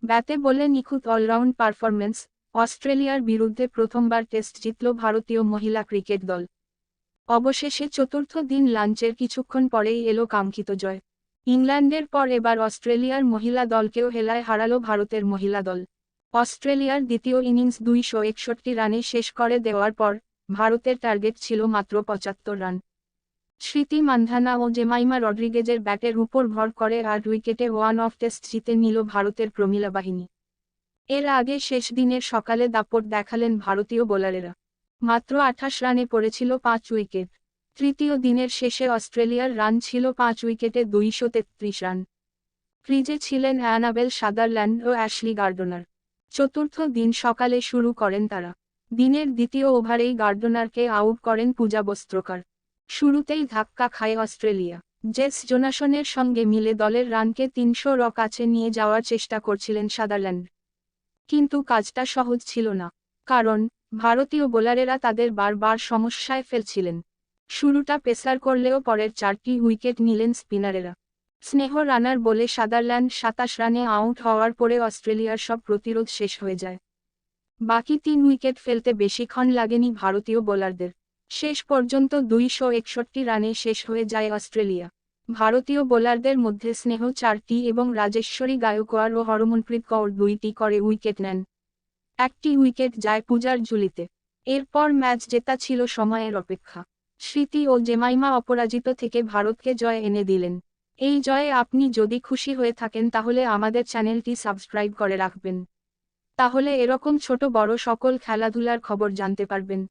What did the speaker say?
ব্যাটে বলে নিখুঁত অলরাউন্ড পারফরম্যান্স, অস্ট্রেলিয়ার বিরুদ্ধে প্রথমবার টেস্ট জিতল ভারতীয় মহিলা ক্রিকেট দল। অবশেষে চতুর্থ দিন লাঞ্চের কিছুক্ষণ পরেই এলো কাঙ্ক্ষিত জয়। ইংল্যান্ডের পর এবার অস্ট্রেলিয়ার মহিলা দলকেও হেলায় হারালো ভারতের মহিলা দল। অস্ট্রেলিয়ার দ্বিতীয় ইনিংস 261 রানে শেষ করে দেওয়ার পর ভারতের টার্গেট ছিল মাত্র 75 রান। স্মৃতি মান্ধানা ও জেমাইমা রড্রিগেজের ব্যাটের উপর ভর করে 8 উইকেটে ওয়ান অফ টেস্ট জিতে নিল ভারতের প্রমিলা বাহিনী। এর আগে শেষ দিনের সকালে দাপট দেখালেন ভারতীয় বোলারেরা। মাত্র 28 রানে পড়েছিল 5 উইকেট। তৃতীয় দিনের শেষে অস্ট্রেলিয়ার রান ছিল 5 উইকেটে 233 রান। ক্রিজে ছিলেন অ্যানাবেল সাদারল্যান্ড ও অ্যাশলি গার্ডনার। চতুর্থ দিন সকালে শুরু করেন তারা। দিনের দ্বিতীয় ওভারেই গার্ডনারকে আউট করেন পূজা বস্ত্রকর। শুরুতেই ধাক্কা খায় অস্ট্রেলিয়া। জেস জোনাসনের সঙ্গে মিলে দলের রানকে 300 কাছে নিয়ে যাওয়ার চেষ্টা করছিলেন সাদারল্যান্ড। কিন্তু কাজটা সহজ ছিল না, কারণ ভারতীয় বোলারেরা তাদের বারবার সমস্যায় ফেলছিলেন। শুরুটা পেসার করলেও পরের 4টি উইকেট নিলেন স্পিনারেরা। স্নেহ রানার বলে সাদারল্যান্ড 27 রানে আউট হওয়ার পরে অস্ট্রেলিয়ার সব প্রতিরোধ শেষ হয়ে যায়। বাকি 3 উইকেট ফেলতে বেশিক্ষণ লাগেনি ভারতীয় বোলারদের। শেষ পর্যন্ত 261 রানে শেষ হয়ে যায় অস্ট্রেলিয়া। ভারতীয় বোলারদের মধ্যে স্নেহ 4টি এবং রাজেশ্বরী গায়কোয়াড় ও হরমনপ্রীত কৌর 2টি করে উইকেট নেন। একটি উইকেট যায় পূজার ঝুলিতে। এরপর ম্যাচ জেতা ছিল সময়ের অপেক্ষা। স্মৃতি ও জেমাইমা অপরাজিত থেকে ভারতকে জয় এনে দিলেন। এই জয়ে আপনি যদি খুশি হয়ে থাকেন তাহলে আমাদের চ্যানেলটি সাবস্ক্রাইব করে রাখবেন। তাহলে এরকম ছোট বড় সকল খেলাধুলার খবর জানতে পারবেন।